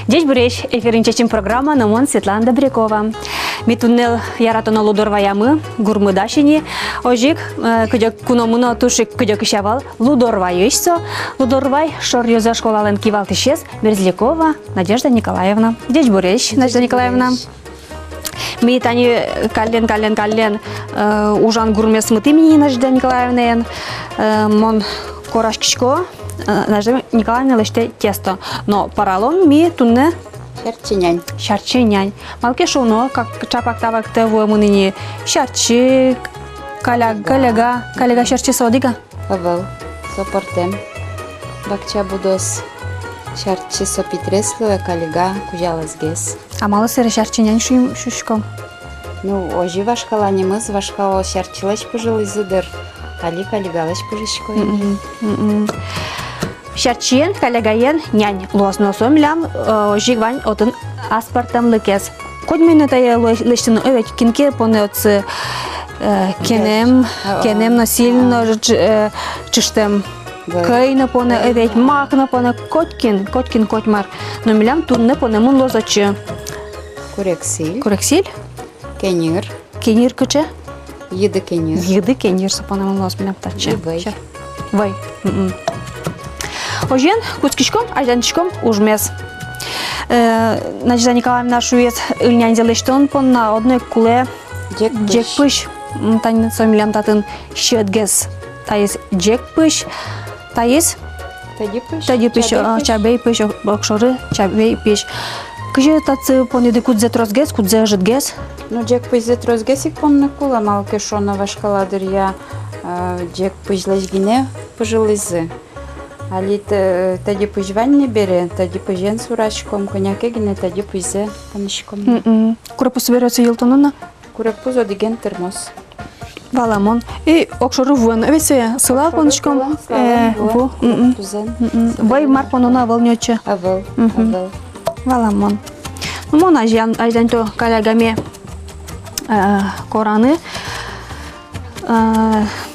Десь буреш ефірінчечим програма «Номон» Светлана Добрякова. Ми туннел яратона Лудорваямы, гурмыдашини, ожик, кудек куномуно тушик кудек ищавал, Лудорваешсо, Лудорвай, шор юза школален кивалтышес, Мерзлякова Надежда Николаевна. Десь буреш, Надежда Николаевна. Мы тани каллен, ужан гурмес мыты мини Надежда Николаевна, мон корашкичко, Надежда Николаевна лиште тесто. Но паралон ми тунне Шарчинянь. Малке шоно, как чапак-тавак того мунине шарчи, каляга шарчи содига. Павел, сопортем. Бакча будос шарчи сопитресло, каляга кужалас гес. А мало сыра шарчинянь шушком. Ну, ожи вашкала немыз, вашкала шарчилась пожил изыдыр. Калигалась пожишкой. Шарчиен, калягаен, нянь. Луасно сомлям, жигвань отын аспартам лыкес. Код минутая лыштину овет кинке понеоцы кенем насильно чиштем. Кейна поне овет махна поне коткин котмар. Но милям тунне поне мун лозачы. Курексиль? Кенир кыче? Еды кенир сапана мун лоз милям тачы. Вай. Ожен куцкичком, айданчиком ужмес. Надежда Николаевна шует ильнянзелештон пон на одной куле джекпыш. Тань сомилям татын щетгес. Таис джекпыш. Таис тадипыш чабейпыш бокшоры чабейпыш. Кыжы татсы понеды кудзе трозгес, кудзе житгес. Ну джекпыш зе трозгесик пон на кула малке шона вашкаладыр я джекпыш лежгине пожилызы. Али тади пыжвань не бере, тади пыжен сурачком, коняке гине тади пызе панышком. Курапус берется елтонуна? Курапус одиген термос. Валамон. И окшору вон. Весе сыла панышком. Вай марпонуна волнёче. Авел. Валамон. Ну мон айдан то калягаме кораны.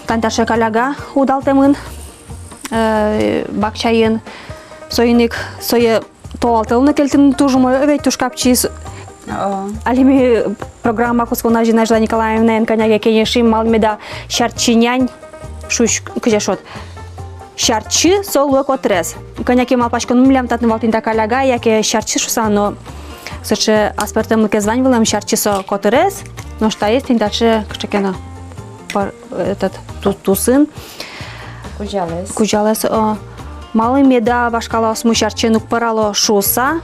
Танташе каляга удалтемын. Бакчайын сойник сое тоалтылны келтин тужмой овет тушкапчис. Алими программа кускона Надежда Николаевна коняге кенешим малмеда шарчинянь шуш кыжешот. Шарчы солуэ котрес. Коняке малпашкон милям татны валтинта каляга яке шарчы шусано. Сыче аспертем звань вылам шарчы со котрес. Но что есть тинтаче кчекена этот тусын. Кужалес. Малый меда вашкала смущарченук парало шуса.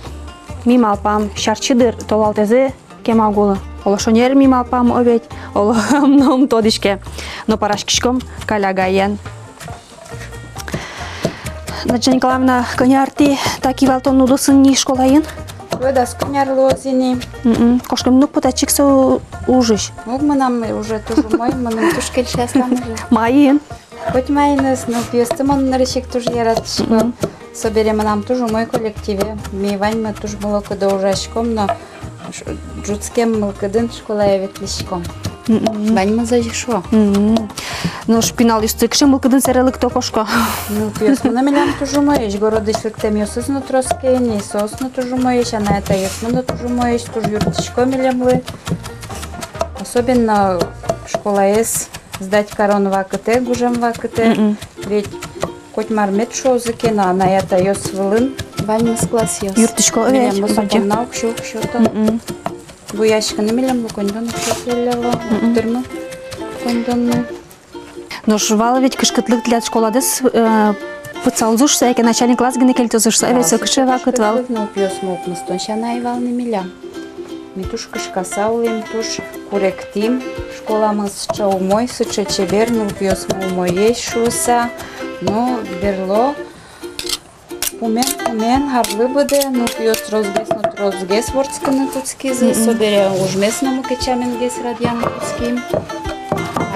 Мималпам шарчидыр толалтезе кемагулы. Олошонер мималпам овет. Олом тодишке. Но парашкишком калягаян. Надежда Николаевна конярти таки валтон нудусын ни школаин? Ведас коняр лозини. Кошкам нук потачиксо ужиш. Огманам уже тоже мой, манам тушкель шестам уже. Маин. Хоть майнес, но пьестымон наречик тоже яратышко. Соберем нам тоже мой коллективе. Ми ваньма тоже молоко до ужашком, но джутским молокодын школа я ветлишком. Ваньма зажишло. Но шпинал истыкши молокодын серелык то кошко. Ну пьесмана милям тоже моешь, городышлык тем ёсысно троске, не сосно тоже моешь, а на это ёсмана тоже моешь, тоже юртышко милямлы. Особенно школа есть. Сдать корону в АКТ, гужем в АКТ. Ведь хоть мармет шозыки, но на это ее свылын. Вань с класс ёс. Юртышко овеч. Милям босопом наук, шо-то. Буяшка на милям лукондон, шо-то дырмы. Кондонны. Но жвала ведь кышкытлык для школа дес пыцалзушса, яке начальник класс гіне келтозушса. Овеч сокышы вакыт вал. Ну пьёс мокмыстон, щана и вал не милям. Ми туш кышкаса улем, туш корректим. Школамыз чаумой, сыче чебер, ну пьёс мой есть шуса. Ну берло. Умен, харлы буде, ну пьёс розгес ворцканы туцкизы. Собере ужмесному кечамен гес радьян туцким.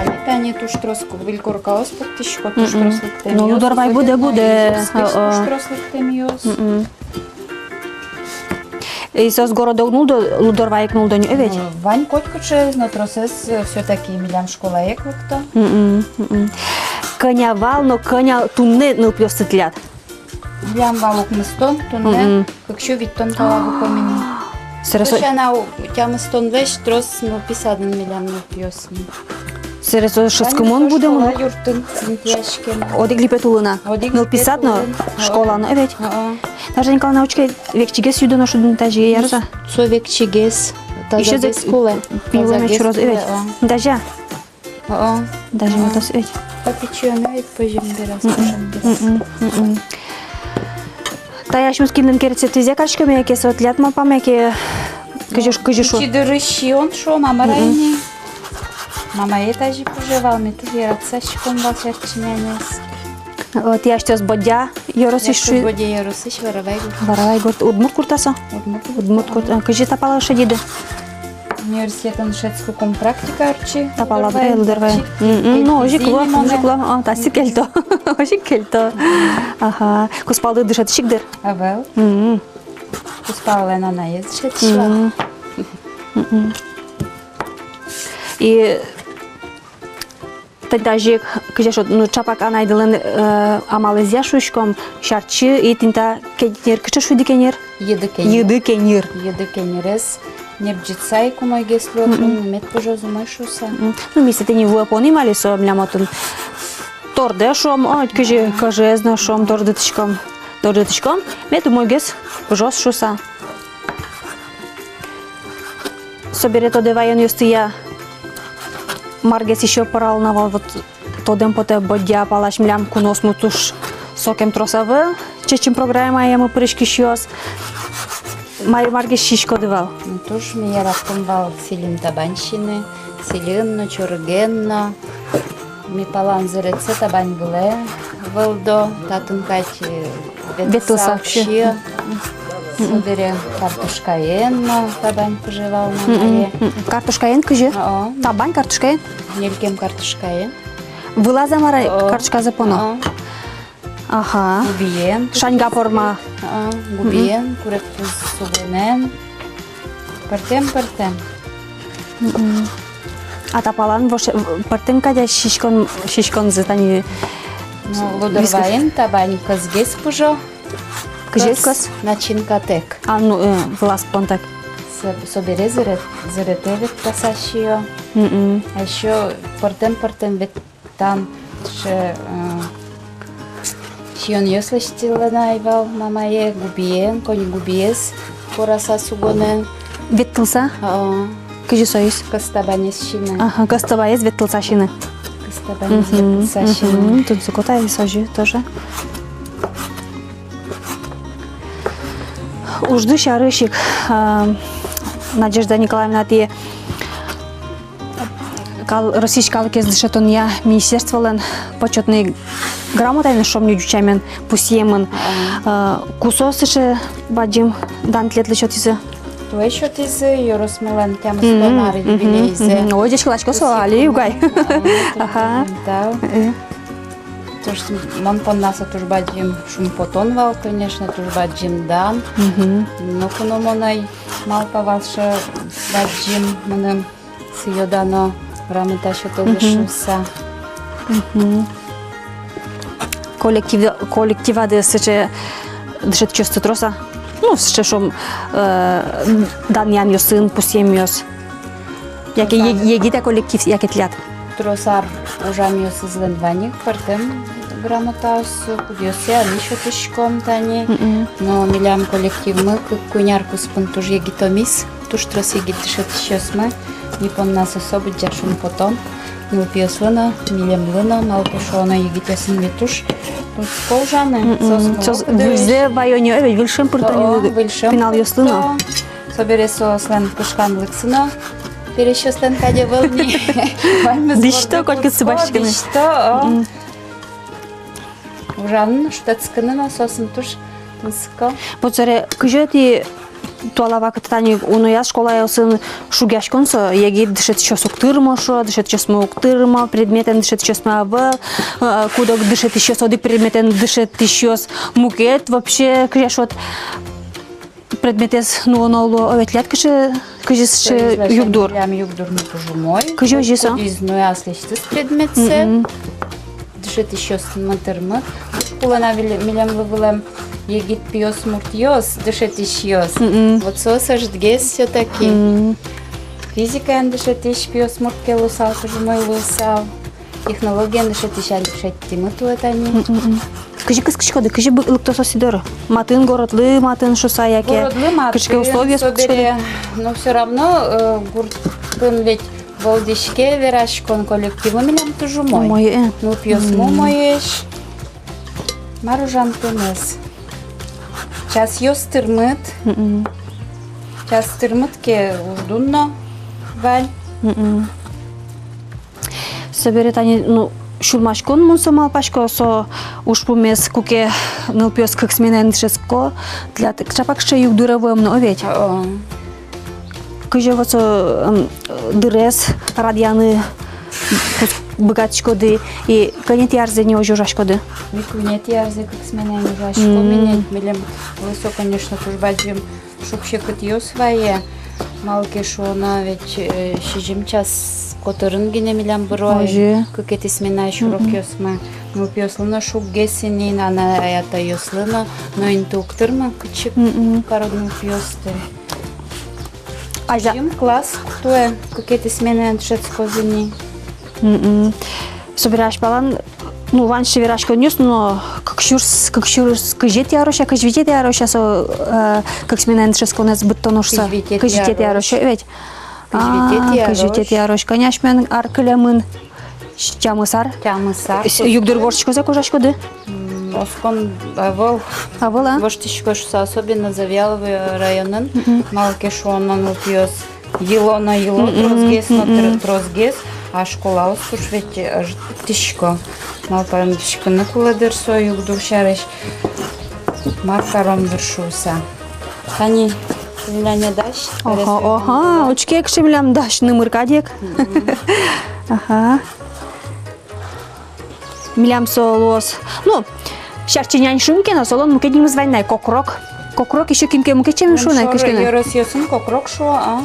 Али тане туш троску вилькорка оспоктишко, туш трослык тем ёс. Ну лудорвай буде. Туш трослык тем ёс. И со города Лудорвай кнулдо не ведь. Вань коткоче, но процесс все-таки милям школа еклыкто. Коня вал, но коня тунне ну пьёстытлят. Милям валук мыстон, тунне, как еще виттон калабу комин. Сересо Тушана тя мыстон веш, трос, ну, писадын милям не пьесм. шескомон будемо. Юртын, цинтяшкен. Одик липетулына. Ныл писатно школаны evet. Даже Николай научка векчиге сюдено шудун тажиге ярса. Совек чигес. Еще за скуле. пивоме чуроз evet. Даже даже вот tas evet. Попечёно, это позже раз. Таяшмыз кинден керцеп тизе качка меке сотлятма памеке кыжышу. Чидырыщи он шо, мама райни. Мама этажи пожевал, мне тоже яратса щеком волчарчинянес. Вот я сейчас бодя yorosишу. Бодя яросыш, воровай гурт. Воровай гурт. Удмурт куртаса. Удмурт курт. Кыжы тапала шадиды. Университетен шетскуком практика арчи. Тапала лудервай. Ну, ожикла. Таси келто. Ожик келто. Ага. Куспалды дышат шикдер. Авел. Куспала на наезд шетшла. И тажик кыжашот ну чапак анайдылын амалызя шушком шарчы и тинта кенер кычы шудикенер. Еды кенер. Еды кенерес. Не бджицай кумай геслотун, мет пожозумай шуса. Ну, мисля, ти ни во понимали со млямотун. Торде шом, кыжы кажезна шом тордытышком. Мет мой гес пожоз шуса. Собере то девайон юстия. Маргес еще поралнавал вот тодем поте бодя палаш млям кунос мутуш сокем тросавы. Чечим программа ему пришкищос. Маргес шишко девал. Ну тоже мне распомвал селин табанщины, селинно, чургенно. Ми паланзерece табань буле, вълдо, татун кати ветсавши. Собере картошкаенно, табань пожевал на море. Картошкаен кыжы? Табань картошкаен? Нелькем картошкаен. Вылаза марай картошка запоно? Ага. Губиен. Шаньга порма. Губиен, куректус сугунен. Партем. А тапалан партен кадя шишкон зытани. Лудорваен, табань казгес пужо. Кыжескас? Начинка тек. Ну, вылаз понтак. Собере заретевет пасашио. А еще партем вет там ше Шион ёслыштила найвал мамае губиен, кони губиес, пораса сугонен. Веттылса? Кыжы союз? Кастабанес шины. Ага, кастабаес веттылса шины. Кастабанес веттылса шины. Тут закота и сожи тоже. Ужды шарышик. Надежда Николаевна, ты российского кездышетон я министерстволен почетный грамотайны шомню дючамен пусьемен кусосыше баджим дантлетлы чотисы. Твой чотисы Yorosмелен тямы спонары юбилейзе. Ой, дечка лачко соали югай. Ага. Да. Тоже мон пон наса туж баджим шум потонвал, конечно, туж баджим дан. Но коно монай мал павалша баджим монем сиодано рамыта шотолышуса. Коллектива десече дышет чувство троса. Ну, ще шом данян йо сын пусьем йос. Яке егите коллектив, яке тлят. Тросар ужам йос изленваник, партем грамотаус кудьосе, али шотышком тани. Но милям коллектив мы, кунярку спон туж егитомис, туж трос егит дышет щосмы. Не пон нас особо джашун потом. Мил пьеслына, милем лына, малпешона егитесен витуш. Тут полжаны. Вилзе байоне evet вилшем пуртани финал йослына. Собере сослен пушкан лыксына. Перещослен каде вылни. Дишто колька сыбашкины. Дишто. Ужан штатсканы на сосын туш. Тынсыка. Поцаре кыжети туалава катани унояз школа ясын шугяшконсо еги дышет чос уктырмошо, дышет чос уктырма, предметен дышет чос мавы, кудок дышет еще соди предметен дышет еще мукет, вообще крешот предметес нуоноло оветлят кыжес югдур. Ям югдур не пожумой. Кыжо жеса? Изнояс листес предметсе. Дышет еще с матермы. Кулана милям вывелем егит пьёс муртьёс, дышетиш йос. Вот сосаж дгес все-таки. Физика дышетиш пьёс муртке лусал, кожумой лусал. Технология дышетиш алишетти мыту этани. Кыжы кыскышкоды, кыжы ылыктосо сидоры. Матын городлы, матын шуса яке. Городлы маты, Кышкы условия собере. Но все равно гуртын ведь волдишке верашкон коллективы милям тужу мой. Мой, Ну пьёс моешь. Маружан тыныз. Час йос тырмыт. Час тырмытке уждунно валь. Соберет они, ну, шулмашкон мунсо малпашко, со уж помес куке нылпёс как сменен шеско, для чапакше юг дуровым, но ведь. Кыжы вот со дырес, радианы, богатчкоды, и конец ярзени ожужашкоды. Викунет ярзе как сменен вашко менять милям. Лысо, конечно, туж бадим, шубще кытьё свое. Малки шона ведь шижим час которын гине милям бұрой. Кыкети смена шурок ёсма. Ну пьёслына шук гесенин, ана аята ёслына, но интуктырма кычык кародну пьёсты. Жим класс, кто кыкети смена шецкозини. Собираш балан, ну, ванши вераш конюс, но как шурс, кыжет яроша, кыжвитет яроша, со как сменен шесконец бытонушса, кыжвитет яроша, ведь. Кыжвитет ярош, конечно, мен аркылямын, чамысар. Чамысар. Югдыр борчко за кожашкоды. Оскон авол. Авол, а? Воштишкошса, особенно Завьяловый районын, малки шонан упьёс. Ело на ело, трозгес на трозгес. А школа остуш ведь тишко. Малпарам тишканы куладыр со югдур шарыш. Маркаром дыршуса. Тани, Ляня даш? Ага, очки экшемлям даш, нымырка дек. Ага. Милям солос. Ну, шарчинян шумкен, солон мукедим звайнай кокрок. Кокрок еще кимке мукечем шунай кышкена. Ерос ёсын кокрок шо, а?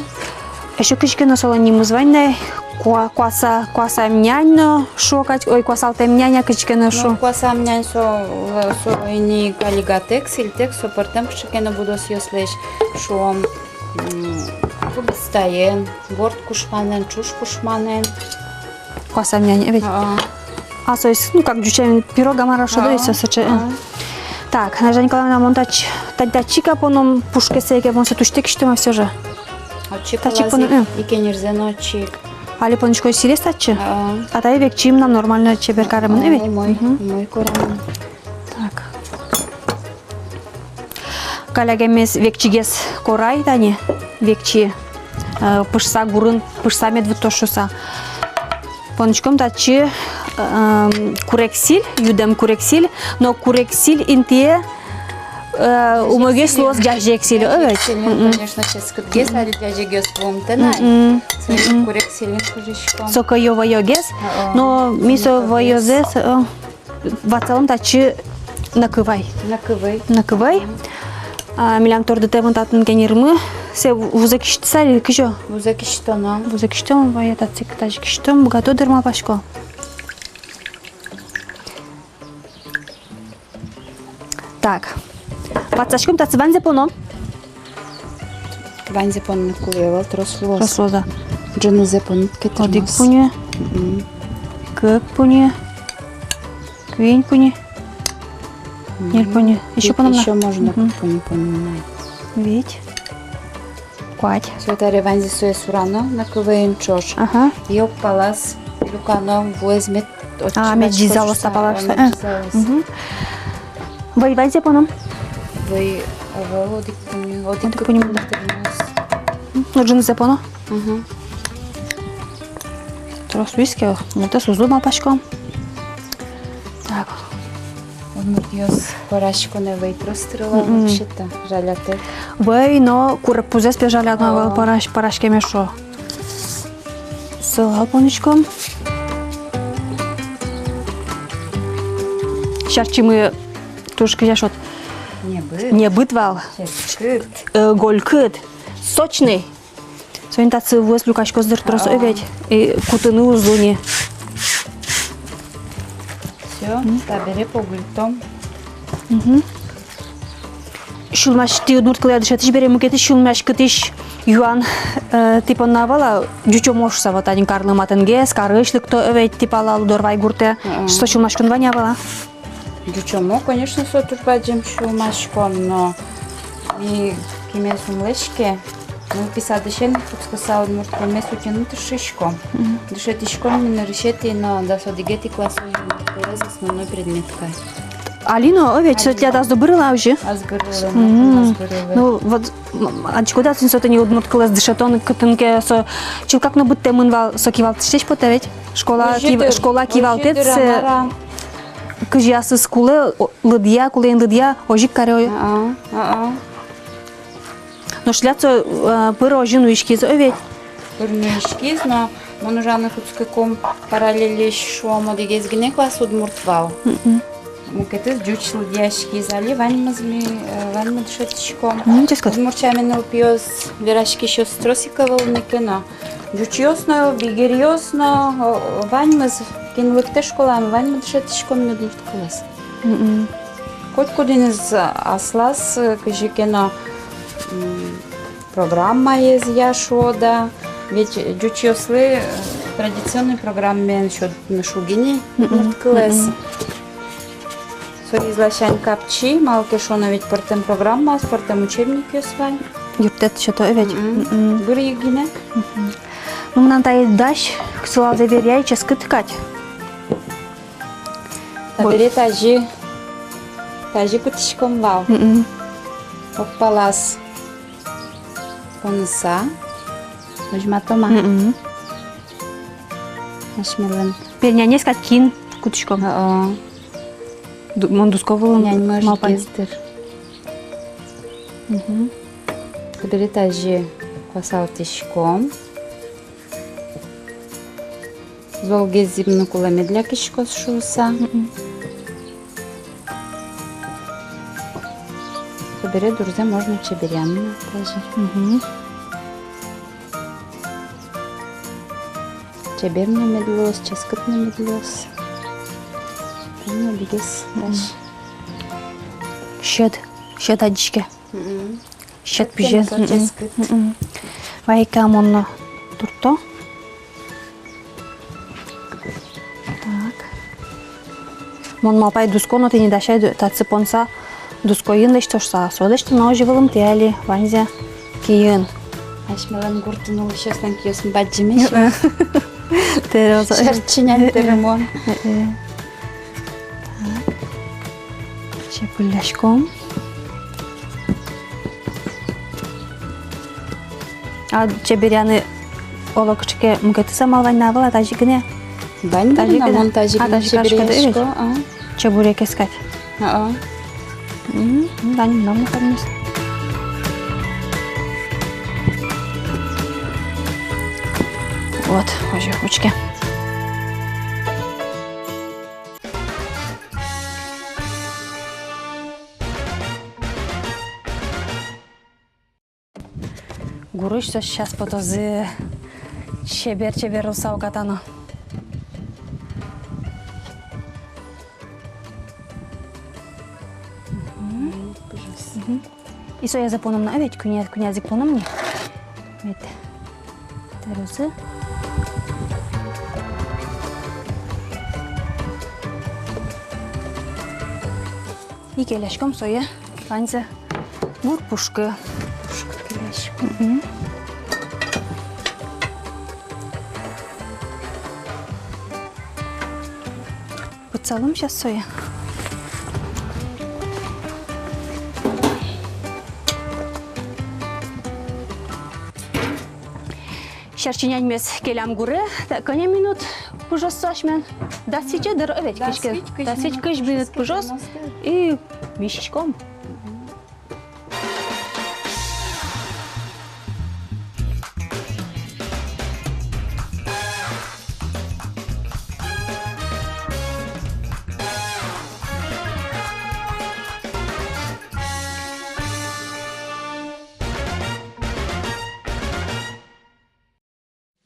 Еще кышкена солон не звайнай. Кваса мняно шокать, ой, квасалте мняня кычкена шо. Кваса мнян со ини калигатекс, ильтекс, со портем кышкена будос ёслеш шо кубистаен, горд кушманен, чуш кушманен. Кваса мняня, ведь. А, то есть, ну, как дючаем пирога мараша, да, и все сочи. Так, Надежда Николаевна, монтач, тачика поном пушке сейке, он се туштек, что мы все же. Очи полази, и кенерзен очик. Али понечко силес тачи? А тай век чим нам нормально чеберкаремын, ведь? Мой корамын. Так. Калягемес векчигес корай, тани, векчи, пышса гурын, пышса медвуд тошуса. Понечком тачи курексиль, юдем курексиль, но курексиль интие умогес лос джажексиль, ведь? Конечно, сейчас кытгес, али джажегес вомтенай. Своим курексиль кужишком. Сока йова йогес, но мисо войозес, в целом тачи накывай. Накывай. Милям торды темон татын кенермы, се вузакиштса или кижо? Вузакиштона. Вузакиштон, вай этот тажикиштон, богато дырма пашко. Так. Пацашком тацы ванзе поно. Ванзе поно кулевал, трослоз. Рослоза. Джанузе понит кетермос. Одик пуне. Кык пуне. Квинь пуне. Нель пуне. Еще поно. Еще можно пуне понимать. Ведь. Квать. Все это реванзе суе сурано на квен чош. Ага. Йоп палас. Люкано возьмет. Меч дизало стапалаш. Вай ванзе поно. Вай одик пуне. Одик пуне. Ну джанузе поно. Трос виски, муте сузлума пашко. Так. Мутьёс парашко не вейтрострила вообще-то. Жаляте. Вей, но курепузе спежали одного парашке мешо. Сылал понечком. Шарчи мы тушки яшот. Не бытвал. Голькыт. Сочный. Сегодня тацы выз люкашко сдыр трос овять. И кутыны узуни. Все, табери по гультом. şulmaş diye udmurtkaya dışatış bere muketi şulmaş kıtış yuan tipon navala jucho moş savatanin karlımatan ges karışlık to evet tipala Ludorвай гурте. Что şulmaş kun vanya vala? Дючомо, конечно, сотурбаджем шумашко, но и кимесум лешке, ну писадышен подскасал муртко месу тянут шишко. Дышетишко не решете, но да содигети классу раз основной предметка. Алино, evet sötля да здобрила уже. Азгырылы, Ну вот ачкода син сотани удмурткалас дышатон кытынке со чилкак на бутте мынвал сокивал тиштеш потевет. Школа кивалтет Кыжясы скулы лыдья, кулен лыдья, ожик карёй. Но шляцо пыро ожину ишкиз овет. Пырно ишкиз, но мону жаны хуцкаком параллели шуомо дегезгине класс удмуртвал. Мукетыз жучлы дияшкиз али ваньмазми дышатишком. Удмурчамен упиоз верашки шо стросиковал некено. Жучиосно, бигериосно, ваньмаз Кинлыкте школам вань мадшатишком медлут класс. Хоть кудинез аслас кыжикено программа есть яшода. Ведь джучиослы традиционной программе счет на шугине медлут класс. Соизлашань капчи, малкешона ведь портем программа, спортем учебник ёсвань. Юптет что-то овет. Гури югине. Ну нам тай даш, ксуал заверяй, ческы ткать. Табире тажи кутишком вал. Оппалас. Понса. Нажматома. Ашмелен. Перняне скать кин кутышком. Мондусковым малпай. Табире тажи квасал тишком. Золге зимну кулами для кишко шуса. Побере дурзе можно чеберянно даже. Чеберно медлос, ческотно медлос. Ну, бегес дальше. Щет адичке. Щет пиже. Вайка монно турто. Мон малпай дусконо ты не дашай тацепонса дускоин лишь тошса. Содешты на оживалым тяли ванзя киен. Ашмелен гуртуну шестан киосм баджимеш. Тероза. Шарчинян теремон. Чепуляшком. А чеберяны олокчке мукеты самалвань навала тажикне. Бань да на монтажик чеберяшко. Чебурек искать. Да, не много находимся. Вот, уже ручки. Гурыш сейчас потозы чебер русау катано. И со я запомнил на ведь князик помнил. Это терозы. И келешком соя ванза гурпушка. Поцелуем сейчас соя. Şerçinyen mes kelam gure, da konya minut pujos saçmen. Da sice der evet keşke. Da sice kış minut pujos. И мишечком.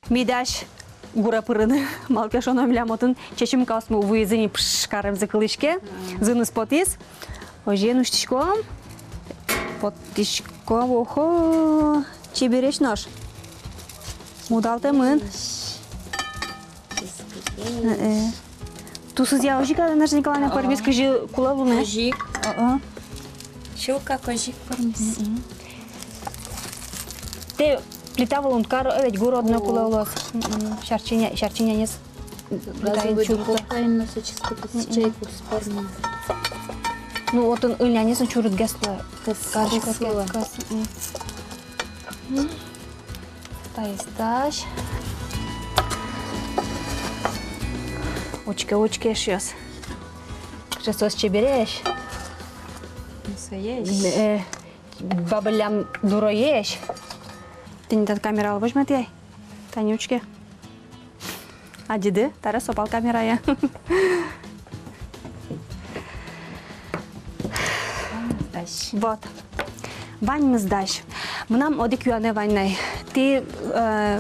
Мидаш гура пырыны малкашона млямотын чечим касму выезыни пшкарым закылышке зыны спотис ожен уштишком Поттишко, охо, чебереч нож. Мудалтемын. Тусыз я ожика, Наша Николаевна, пармис, кажи, кула луне. Кожик. Щука, кожик, пармис. Те плита волонткар, ведь городна кула улас. Шарчиня нес. Газовый духовка и носочек чайку с пармис. Ну, вот он ильянесен чурут гесла. Кашка. Таисташ. Очки сейчас. Сейчас чебереш. Настоящий. Бабылям дуроеш. Ты не тот камера возьмет ей? Танючки. А деды? Тара сопал камера я. Вот. Вань сдаш. Мнам одик юане ванной. Ты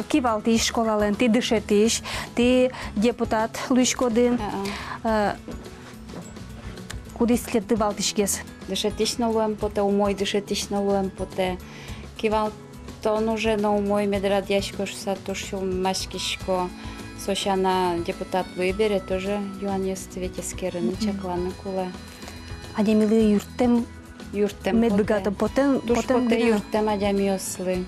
кивал ты школален, ты дышетиш, ты депутат Луишкодин. Куди следовал тишкес? Дышетично луемпоте, умой дышетично луемпоте. Кивал то уже на умой медрадяшко, что то что машкишко. Сошана депутат выбере тоже юанес ветескеры, чакланы куле. А де милый юртем Юртем медбегато потом поте юртем адямиосли.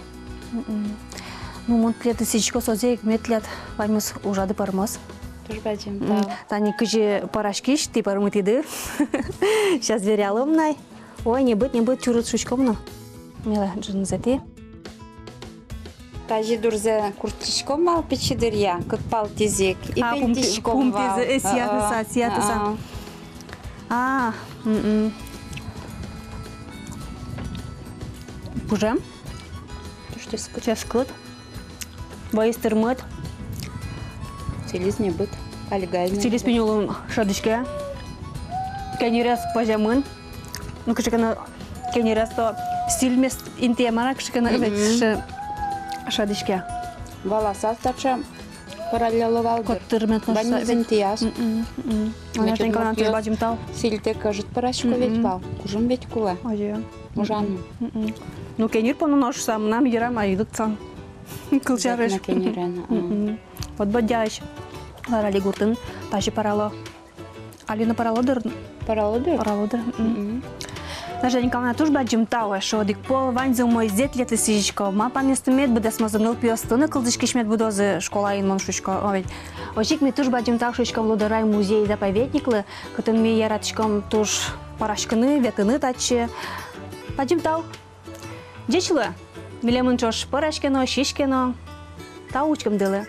Ну мон лет тысячко созеек метлет ваймус ужады пармос. Тоже бачим, да. Тани кыжи парашкиш, ты пармутиды. Сейчас верялым най. Ой, не быть чурут шучком, но. Мила джинзати. Тажи дурзе куртичком мал печидырья, как палтизик. И пельтичком вал. Сиятыса. Пужем? Сейчас скот. Боистырмыт. Целиз не быт. Алигайный. Стилис пенюлым шадышке. Кенерес пожамын. Ну, кшикана кенерес то стиль мест интемана кшикана шадышке. Волоса тача параллеловал. Коттырмет Банизентияс. Наша Николаевна тоже бачим тал. Сильте кажет парашко ведь вал. Кужым ведь кула. Ой, Ужану. ну кенер пону нож сам нам ярам айдыксан. Кылчарыш. На кенерена. Вот бодяш. Ларали гуртын таши парало. Алина паралодыр. Паралодыр? Паралодыр. Наша Николаевна тоже бачим тал, что дик пол ванзил мой зет лет сижичко. Ма панестумет буде смазанул пьёстуны кылдышки шмет будозы школа инмон шучко. Ой. Ожик ми тоже бачим тал шучко влодарай музей заповедниклы, кытын ми яратышком туж парашкыны, ветыны тачы. Бачим тал. Дечлы. Милемын чош парашкено, шишкено. Таучкам дылы.